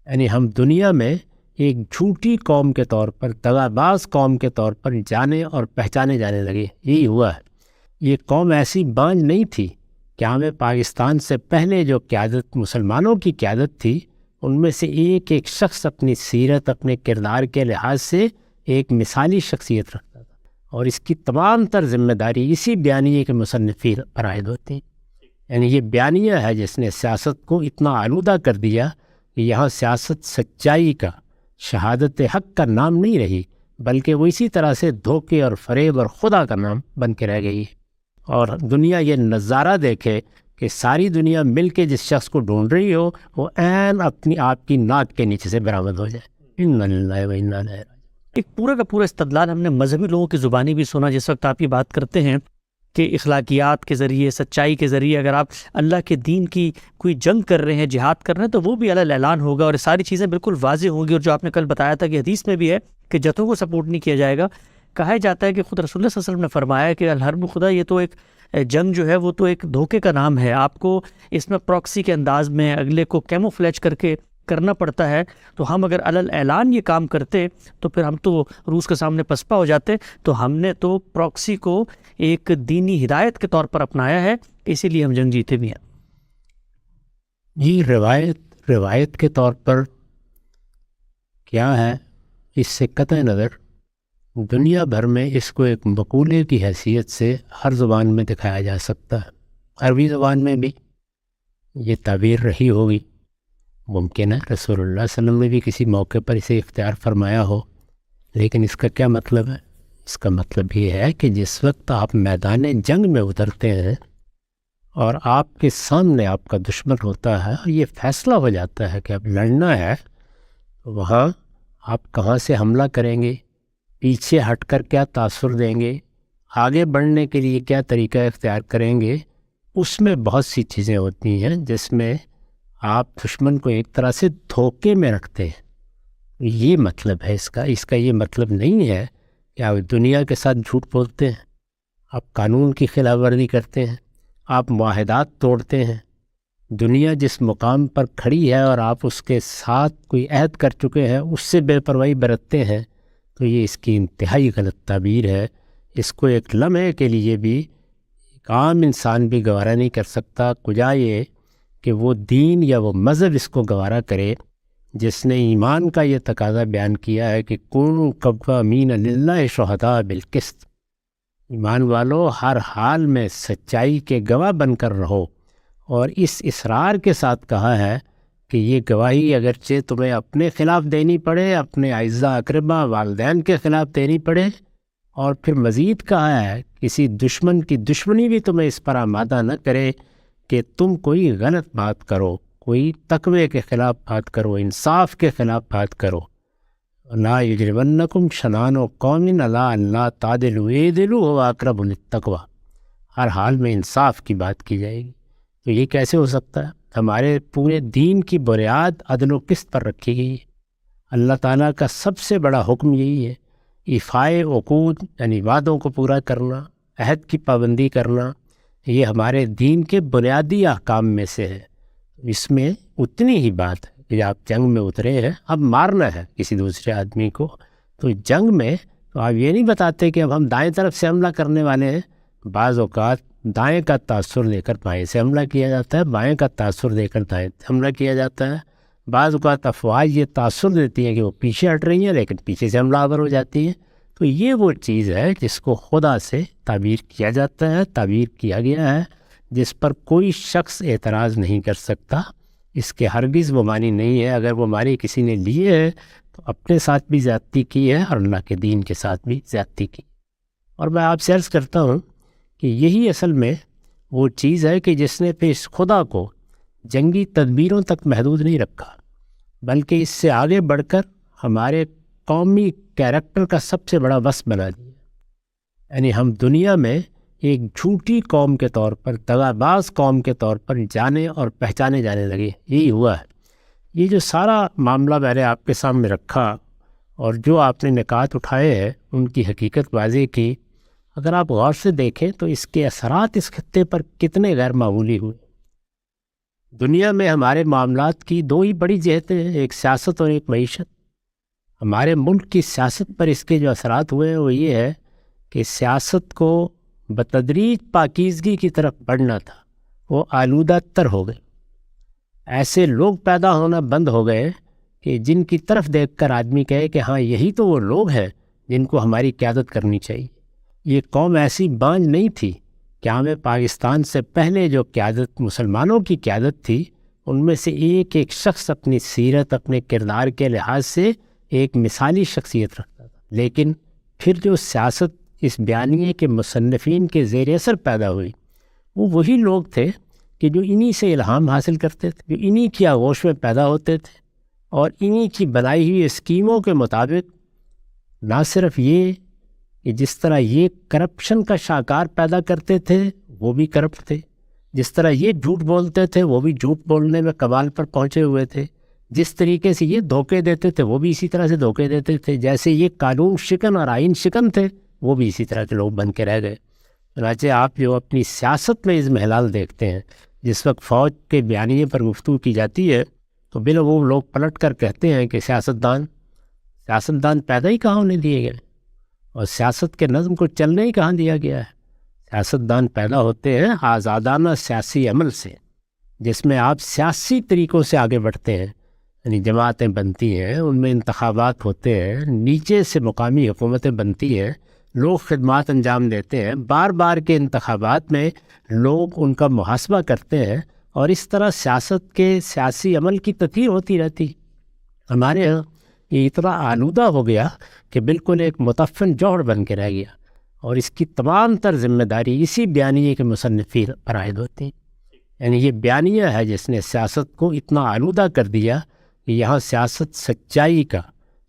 یعنی ہم دنیا میں ایک جھوٹی قوم کے طور پر، دغاباز قوم کے طور پر جانے اور پہچانے جانے لگے. یہی ہوا ہے. یہ قوم ایسی بانجھ نہیں تھی کہ ہمیں پاکستان سے پہلے جو قیادت، مسلمانوں کی قیادت تھی، ان میں سے ایک ایک شخص اپنی سیرت، اپنے کردار کے لحاظ سے ایک مثالی شخصیت رکھتا تھا، اور اس کی تمام تر ذمہ داری اسی بیانیے کے مصنفین پر عائد ہوتی ہے. یعنی یہ بیانیہ ہے جس نے سیاست کو اتنا آلودہ کر دیا کہ یہاں سیاست سچائی کا، شہادت حق کا نام نہیں رہی، بلکہ وہ اسی طرح سے دھوکے اور فریب اور خدا کا نام بن کے رہ گئی. اور دنیا یہ نظارہ دیکھے کہ ساری دنیا مل کے جس شخص کو ڈھونڈ رہی ہو، وہ عین اپنی آپ کی ناک کے نیچے سے برآمد ہو جائے. انا للہ و انا الیہ راجعون. ایک پورا کا پورا استدلال ہم نے مذہبی لوگوں کی زبانی بھی سنا جس وقت آپ یہ بات کرتے ہیں کہ اخلاقیات کے ذریعے، سچائی کے ذریعے اگر آپ اللہ کے دین کی کوئی جنگ کر رہے ہیں، جہاد کر رہے ہیں، تو وہ بھی علی اعلان ہوگا اور یہ ساری چیزیں بالکل واضح ہوں گی. اور جو آپ نے کل بتایا تھا کہ حدیث میں بھی ہے کہ جتوں کو سپورٹ نہیں کیا جائے گا. کہا جاتا ہے کہ خود رسول اللہ صلی اللہ علیہ وسلم نے فرمایا کہ الحرب خدا، یہ تو ایک جنگ جو ہے وہ تو ایک دھوکے کا نام ہے. آپ کو اس میں پراکسی کے انداز میں اگلے کو کیموفلیج کر کے کرنا پڑتا ہے. تو ہم اگر علی اعلان یہ کام کرتے تو پھر ہم تو روس کے سامنے پسپا ہو جاتے. تو ہم نے تو پراکسی کو ایک دینی ہدایت کے طور پر اپنایا ہے، اسی لیے ہم جنگ جیتے بھی ہیں. جی، روایت کے طور پر کیا ہے، اس سے قطع نظر دنیا بھر میں اس کو ایک مقولے کی حیثیت سے ہر زبان میں دکھایا جا سکتا ہے. عربی زبان میں بھی یہ تعبیر رہی ہوگی. ممکن ہے رسول اللہ صلی اللہ علیہ وسلم نے بھی کسی موقع پر اسے اختیار فرمایا ہو، لیکن اس کا کیا مطلب ہے؟ اس کا مطلب یہ ہے کہ جس وقت آپ میدان جنگ میں اترتے ہیں اور آپ کے سامنے آپ کا دشمن ہوتا ہے اور یہ فیصلہ ہو جاتا ہے کہ اب لڑنا ہے، تو وہاں آپ کہاں سے حملہ کریں گے، پیچھے ہٹ کر کیا تاثر دیں گے، آگے بڑھنے کے لیے کیا طریقہ اختیار کریں گے، اس میں بہت سی چیزیں ہوتی ہیں جس میں آپ دشمن کو ایک طرح سے دھوکے میں رکھتے ہیں. یہ مطلب ہے اس کا یہ مطلب نہیں ہے کہ آپ دنیا کے ساتھ جھوٹ بولتے ہیں، آپ قانون کی خلاف ورزی کرتے ہیں، آپ معاہدات توڑتے ہیں. دنیا جس مقام پر کھڑی ہے اور آپ اس کے ساتھ کوئی عہد کر چکے ہیں، اس سے بے پرواہی برتتے ہیں، تو یہ اس کی انتہائی غلط تعبیر ہے. اس کو ایک لمحے کے لیے بھی ایک عام انسان بھی گوارا نہیں کر سکتا، کجا یہ کہ وہ دین یا وہ مذہب اس کو گوارا کرے جس نے ایمان کا یہ تقاضا بیان کیا ہے کہ کونوا قوامین للہ شہداء بالقسط. ایمان والو، ہر حال میں سچائی کے گواہ بن کر رہو. اور اس اصرار کے ساتھ کہا ہے کہ یہ گواہی اگرچہ تمہیں اپنے خلاف دینی پڑے، اپنے اعزاء اقربا والدین کے خلاف دینی پڑے، اور پھر مزید کہا ہے کسی دشمن کی دشمنی بھی تمہیں اس پر آمادہ نہ کرے کہ تم کوئی غلط بات کرو، کوئی تقوی کے خلاف بات کرو، انصاف کے خلاف بات کرو. لا یجرمنکم شنآن قوم علی الا تعدلوا اعدلوا هو اقرب للتقوی. ہر حال میں انصاف کی بات کی جائے گی. تو یہ کیسے ہو سکتا ہے؟ ہمارے پورے دین کی بنیاد عدل و قسط پر رکھی گئی ہے. اللہ تعالیٰ کا سب سے بڑا حکم یہی ہے، ایفائے عقود، یعنی وعدوں کو پورا کرنا، عہد کی پابندی کرنا. یہ ہمارے دین کے بنیادی احکام میں سے ہے. اس میں اتنی ہی بات ہے کہ آپ جنگ میں اترے ہیں، اب مارنا ہے کسی دوسرے آدمی کو، تو جنگ میں تو آپ یہ نہیں بتاتے کہ اب ہم دائیں طرف سے حملہ کرنے والے ہیں. بعض اوقات دائیں کا تاثر لے کر بائیں سے حملہ کیا جاتا ہے، بائیں کا تاثر دے کر دائیں سے حملہ کیا جاتا ہے. بعض اوقات افواج یہ تاثر دیتی ہیں کہ وہ پیچھے ہٹ رہی ہیں لیکن پیچھے سے حملہ آور ہو جاتی ہیں. تو یہ وہ چیز ہے جس کو خدا سے تعبیر کیا جاتا ہے، تعبیر کیا گیا ہے، جس پر کوئی شخص اعتراض نہیں کر سکتا. اس کے ہرگز وہ معنی نہیں ہے اگر وہ معنی کسی نے لیے ہے تو اپنے ساتھ بھی زیادتی کی ہے اور اللہ کے دین کے ساتھ بھی زیادتی کی. اور میں آپ سے عرض کرتا ہوں کہ یہی اصل میں وہ چیز ہے کہ جس نے پیش خدا کو جنگی تدبیروں تک محدود نہیں رکھا، بلکہ اس سے آگے بڑھ کر ہمارے قومی کیریکٹر کا سب سے بڑا وصف بنا دیا. یعنی ہم دنیا میں ایک جھوٹی قوم کے طور پر، دغاباز قوم کے طور پر جانے اور پہچانے جانے لگے. یہی ہوا ہے. یہ جو سارا معاملہ میں نے آپ کے سامنے رکھا اور جو آپ نے نکات اٹھائے ہیں ان کی حقیقت واضح کی، اگر آپ غور سے دیکھیں تو اس کے اثرات اس خطے پر کتنے غیر معمولی ہوئے. دنیا میں ہمارے معاملات کی دو ہی بڑی جہتیں ہیں، ایک سیاست اور ایک معیشت۔ ہمارے ملک کی سیاست پر اس کے جو اثرات ہوئے ہیں وہ یہ ہے کہ سیاست کو بتدریج پاکیزگی کی طرف بڑھنا تھا، وہ آلودہ تر ہو گئے۔ ایسے لوگ پیدا ہونا بند ہو گئے کہ جن کی طرف دیکھ کر آدمی کہے کہ ہاں یہی تو وہ لوگ ہیں جن کو ہماری قیادت کرنی چاہیے۔ یہ قوم ایسی بانجھ نہیں تھی کہ ہمیں پاکستان سے پہلے جو قیادت مسلمانوں کی قیادت تھی ان میں سے ایک ایک شخص اپنی سیرت اپنے کردار کے لحاظ سے ایک مثالی شخصیت رکھتا تھا، لیکن پھر جو سیاست اس بیانیے کے مصنفین کے زیر اثر پیدا ہوئی وہ وہی لوگ تھے کہ جو انہی سے الہام حاصل کرتے تھے، جو انہی کی آغوش میں پیدا ہوتے تھے اور انہی کی بنائی ہوئی اسکیموں کے مطابق نہ صرف یہ کہ جس طرح یہ کرپشن کا شاہکار پیدا کرتے تھے وہ بھی کرپٹ تھے، جس طرح یہ جھوٹ بولتے تھے وہ بھی جھوٹ بولنے میں کمال پر پہنچے ہوئے تھے، جس طریقے سے یہ دھوکے دیتے تھے وہ بھی اسی طرح سے دھوکے دیتے تھے، جیسے یہ قانون شکن اور آئین شکن تھے وہ بھی اسی طرح کے لوگ بن کے رہ گئے۔ چنانچہ آپ جو اپنی سیاست میں اضمحلال دیکھتے ہیں، جس وقت فوج کے بیانیے پر گفتگو کی جاتی ہے تو بلا وہ لوگ پلٹ کر کہتے ہیں کہ سیاستدان پیدا ہی کہاں ہونے دیے گئے اور سیاست کے نظم کو چلنے ہی کہاں دیا گیا ہے۔ سیاستدان پیدا ہوتے ہیں آزادانہ سیاسی عمل سے، جس میں آپ سیاسی طریقوں سے آگے بڑھتے ہیں، یعنی جماعتیں بنتی ہیں، ان میں انتخابات ہوتے ہیں، نیچے سے مقامی حکومتیں بنتی ہیں، لوگ خدمات انجام دیتے ہیں، بار بار کے انتخابات میں لوگ ان کا محاسبہ کرتے ہیں اور اس طرح سیاست کے سیاسی عمل کی تطہیر ہوتی رہتی۔ ہمارے یہاں یہ اتنا آلودہ ہو گیا کہ بالکل ایک متفن جوہر بن کے رہ گیا اور اس کی تمام تر ذمہ داری اسی بیانیے کے مصنفین پر عائد ہوتی ہے۔ یعنی یہ بیانیہ ہے جس نے سیاست کو اتنا آلودہ کر دیا کہ یہاں سیاست سچائی کا،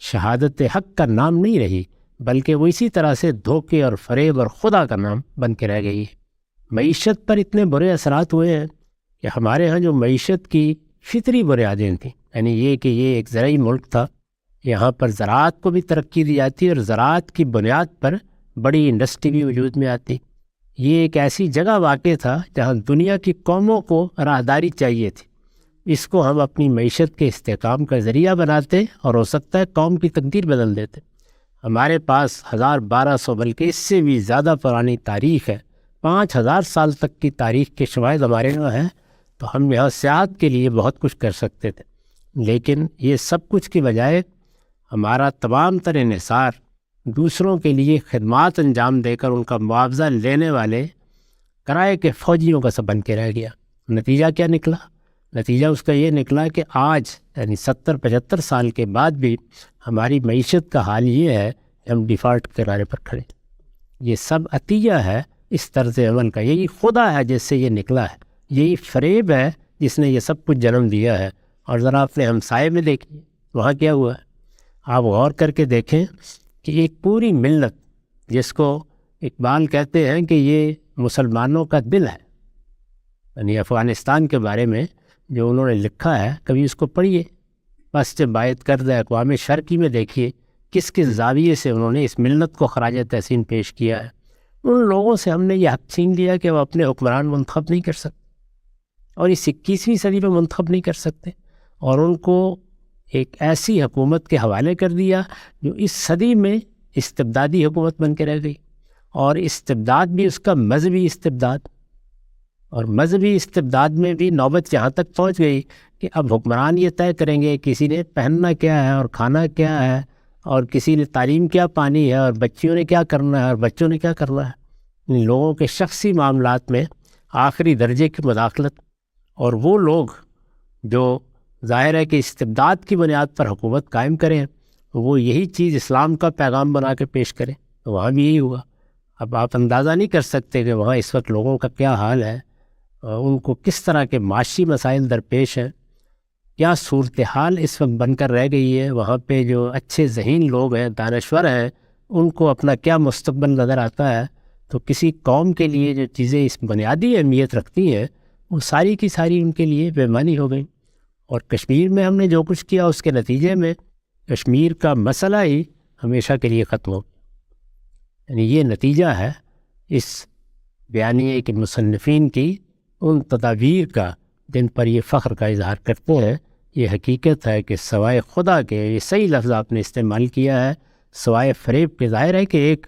شہادت حق کا نام نہیں رہی، بلکہ وہ اسی طرح سے دھوکے اور فریب اور خدا کا نام بن کے رہ گئی ہے۔ معیشت پر اتنے برے اثرات ہوئے ہیں کہ ہمارے ہاں جو معیشت کی فطری بنیادیں تھیں، یعنی یہ کہ یہ ایک زرعی ملک تھا، یہاں پر زراعت کو بھی ترقی دی جاتی اور زراعت کی بنیاد پر بڑی انڈسٹری بھی وجود میں آتی۔ یہ ایک ایسی جگہ واقع تھا جہاں دنیا کی قوموں کو راہداری چاہیے تھی، اس کو ہم اپنی معیشت کے استحکام کا ذریعہ بناتے اور ہو سکتا ہے قوم کی تقدیر بدل دیتے۔ ہمارے پاس 1200 بلکہ اس سے بھی زیادہ پرانی تاریخ ہے، 5000 سال تک کی تاریخ کے شواہد ہمارے یہاں ہیں، تو ہم یہاں سیاحت کے لیے بہت کچھ کر سکتے تھے، لیکن یہ سب کچھ کی بجائے ہمارا تمام تر انحصار دوسروں کے لیے خدمات انجام دے کر ان کا معاوضہ لینے والے کرائے کے فوجیوں کا سب بن کے رہ گیا۔ نتیجہ کیا نکلا؟ نتیجہ اس کا یہ نکلا کہ آج یعنی 70-75 سال کے بعد بھی ہماری معیشت کا حال یہ ہے کہ ہم ڈیفالٹ کے کنارے پر کھڑے۔ یہ سب عطیہ ہے اس طرز عمل کا، یہی خدا ہے جس سے یہ نکلا ہے، یہی فریب ہے جس نے یہ سب کچھ جنم دیا ہے۔ اور ذرا اپنے ہمسائے میں دیکھیے وہاں کیا ہوا ہے، آپ غور کر کے دیکھیں کہ ایک پوری ملت جس کو اقبال کہتے ہیں کہ یہ مسلمانوں کا دل ہے، یعنی افغانستان کے بارے میں جو انہوں نے لکھا ہے کبھی اس کو پڑھیے، بس جب باعث کردہ اقوام شرقی میں دیکھیے کس کس زاویے سے انہوں نے اس ملت کو خراج تحسین پیش کیا ہے۔ ان لوگوں سے ہم نے یہ حق چھین لیا کہ وہ اپنے حکمران منتخب نہیں کر سکتے اور اس 21ویں صدی میں منتخب نہیں کر سکتے، اور ان کو ایک ایسی حکومت کے حوالے کر دیا جو اس صدی میں استبدادی حکومت بن کے رہ گئی، اور استبداد بھی اس کا مذہبی استبداد، اور مذہبی استبداد میں بھی نوبت یہاں تک پہنچ گئی کہ اب حکمران یہ طے کریں گے کسی نے پہننا کیا ہے اور کھانا کیا ہے، اور کسی نے تعلیم کیا پانی ہے، اور بچیوں نے کیا کرنا ہے اور بچوں نے کیا کرنا ہے۔ ان لوگوں کے شخصی معاملات میں آخری درجے کی مداخلت، اور وہ لوگ جو ظاہر ہے کہ استبداد کی بنیاد پر حکومت قائم کریں وہ یہی چیز اسلام کا پیغام بنا کے پیش کریں، تو وہاں بھی یہی ہوا۔ اب آپ اندازہ نہیں کر سکتے کہ وہاں اس وقت لوگوں کا کیا حال ہے، ان کو کس طرح کے معاشی مسائل درپیش ہیں، کیا صورتحال اس وقت بن کر رہ گئی ہے۔ وہاں پہ جو اچھے ذہین لوگ ہیں، دانشور ہیں، ان کو اپنا کیا مستقبل نظر آتا ہے، تو کسی قوم کے لیے جو چیزیں اس بنیادی اہمیت رکھتی ہیں وہ ساری کی ساری ان کے لیے بے معنی ہو گئی۔ اور کشمیر میں ہم نے جو کچھ کیا اس کے نتیجے میں کشمیر کا مسئلہ ہی ہمیشہ کے لیے ختم ہو گیا۔ یعنی یہ نتیجہ ہے اس بیانیے کے مصنفین کی ان تدابیر کا جن پر یہ فخر کا اظہار کرتے ہیں. یہ حقیقت ہے کہ سوائے خدا کے، یہ صحیح لفظ آپ نے استعمال کیا ہے، سوائے فریب کے. ظاہر ہے کہ ایک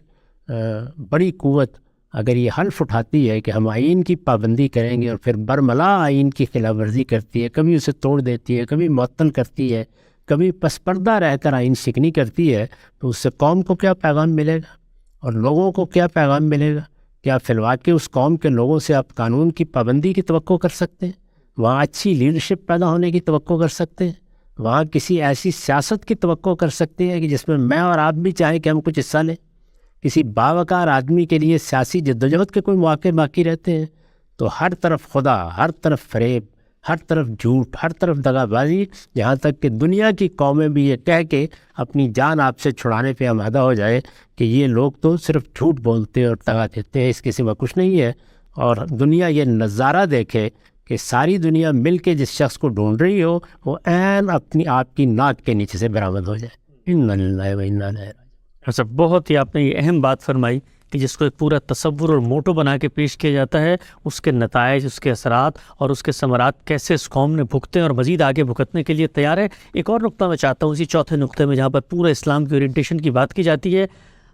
بڑی قوت اگر یہ حلف اٹھاتی ہے کہ ہم آئین کی پابندی کریں گے اور پھر برملا آئین کی خلاف ورزی کرتی ہے، کبھی اسے توڑ دیتی ہے، کبھی معطل کرتی ہے، کبھی پس پردہ رہ کر آئین شکنی کرتی ہے، تو اس سے قوم کو کیا پیغام ملے گا اور لوگوں کو کیا پیغام ملے گا؟ کیا فی الواقع اس قوم کے لوگوں سے آپ قانون کی پابندی کی توقع کر سکتے ہیں؟ وہاں اچھی لیڈرشپ پیدا ہونے کی توقع کر سکتے ہیں؟ وہاں کسی ایسی سیاست کی توقع کر سکتے ہیں کہ جس میں میں اور آپ بھی چاہیں کہ ہم کچھ حصہ لیں؟ کسی باوقار آدمی کے لیے سیاسی جدوجہد کے کوئی مواقع باقی رہتے ہیں؟ تو ہر طرف خدا، ہر طرف فریب، ہر طرف جھوٹ، ہر طرف دغا بازی، یہاں تک کہ دنیا کی قومیں بھی یہ کہہ کے اپنی جان آپ سے چھڑانے پہ آمادہ ہو جائے کہ یہ لوگ تو صرف جھوٹ بولتے اور دغا دیتے ہیں، اس کے سوا کچھ نہیں ہے. اور دنیا یہ نظارہ دیکھے کہ ساری دنیا مل کے جس شخص کو ڈھونڈ رہی ہو وہ عین اپنی آپ کی ناک کے نیچے سے برآمد ہو جائے. انا للہ و انا الیہ راجعون. اچھا، بہت ہی آپ نے یہ اہم بات فرمائی کہ جس کو ایک پورا تصور اور موٹو بنا کے پیش کیا جاتا ہے، اس کے نتائج، اس کے اثرات اور اس کے ثمرات کیسے اس قوم نے بھگتے ہیں اور مزید آگے بھگتنے کے لیے تیار ہے. ایک اور نقطہ میں چاہتا ہوں، اسی چوتھے نقطے میں جہاں پر پورا اسلام کی اورینٹیشن کی بات کی جاتی ہے،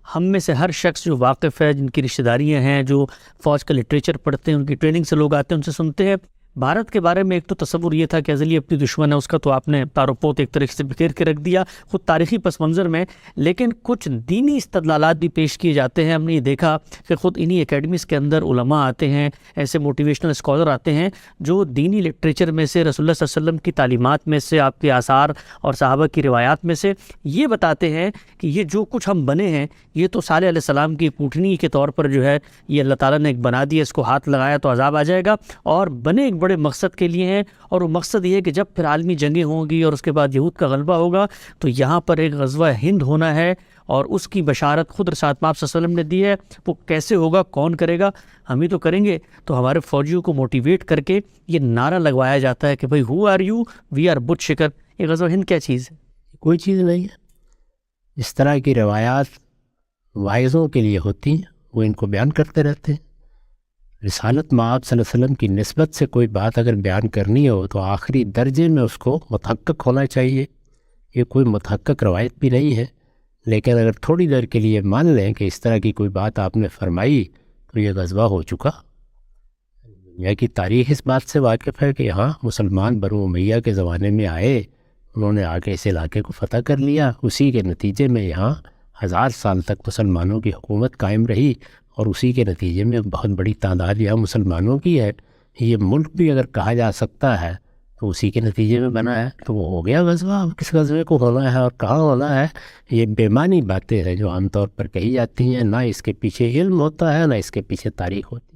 ہم میں سے ہر شخص جو واقف ہے، جن کی رشتہ داریاں ہیں، جو فوج کا لٹریچر پڑھتے ہیں، ان کی ٹریننگ سے لوگ آتے ہیں، ان سے سنتے ہیں. بھارت کے بارے میں ایک تو تصور یہ تھا کہ ازلی اپنی دشمن ہے، اس کا تو آپ نے تار و پوت ایک طریقے سے بکھیر کے رکھ دیا خود تاریخی پس منظر میں. لیکن کچھ دینی استدلالات بھی پیش کیے جاتے ہیں. ہم نے یہ دیکھا کہ خود انہی اکیڈمیز کے اندر علماء آتے ہیں، ایسے موٹیویشنل اسکالر آتے ہیں جو دینی لٹریچر میں سے، رسول اللہ صلی اللہ علیہ وسلم کی تعلیمات میں سے، آپ کے آثار اور صحابہ کی روایات میں سے یہ بتاتے ہیں کہ یہ جو کچھ ہم بنے ہیں، یہ تو صالح علیہ السلام کی کوٹنی کے طور پر جو ہے یہ اللہ تعالیٰ نے ایک بنا دیا، اس کو ہاتھ لگایا تو عذاب آ جائے گا، اور بنے ایک بڑے مقصد کے لیے ہیں. اور وہ مقصد یہ ہے کہ جب پھر عالمی جنگیں ہوں گی اور اس کے بعد یہود کا غلبہ ہوگا تو یہاں پر ایک غزوہ ہند ہونا ہے، اور اس کی بشارت خود رسالت مآب صلی اللہ علیہ وسلم نے دی ہے. وہ کیسے ہوگا، کون کرے گا؟ ہم ہی تو کریں گے. تو ہمارے فوجیوں کو موٹیویٹ کر کے یہ نعرہ لگوایا جاتا ہے کہ بھئی who are you, we are بت شکر. یہ غزوہ ہند کیا چیز ہے؟ کوئی چیز نہیں ہے. اس طرح کی روایات واعظوں کے لیے ہوتی ہیں، وہ ان کو بیان کرتے رہتے ہیں. رسالت مآب صلی اللہ علیہ وسلم کی نسبت سے کوئی بات اگر بیان کرنی ہو تو آخری درجے میں اس کو متحقق ہونا چاہیے. یہ کوئی متحقق روایت بھی نہیں ہے، لیکن اگر تھوڑی دیر کے لیے مان لیں کہ اس طرح کی کوئی بات آپ نے فرمائی تو یہ غزوہ ہو چکا. دنیا کی تاریخ اس بات سے واقف ہے کہ یہاں مسلمان بنو امیہ کے زمانے میں آئے، انہوں نے آ کے اس علاقے کو فتح کر لیا. اسی کے نتیجے میں یہاں 1000 سال تک مسلمانوں کی حکومت قائم رہی، اور اسی کے نتیجے میں بہت بڑی تعداد یہاں مسلمانوں کی ہے. یہ ملک بھی اگر کہا جا سکتا ہے تو اسی کے نتیجے میں بنا ہے. تو وہ ہو گیا غزوہ. کس غزوے کو ہونا ہے اور کہاں ہونا ہے، یہ بے معنی باتیں ہیں جو عام طور پر کہی جاتی ہیں. نہ اس کے پیچھے علم ہوتا ہے، نہ اس کے پیچھے تاریخ ہوتی ہے.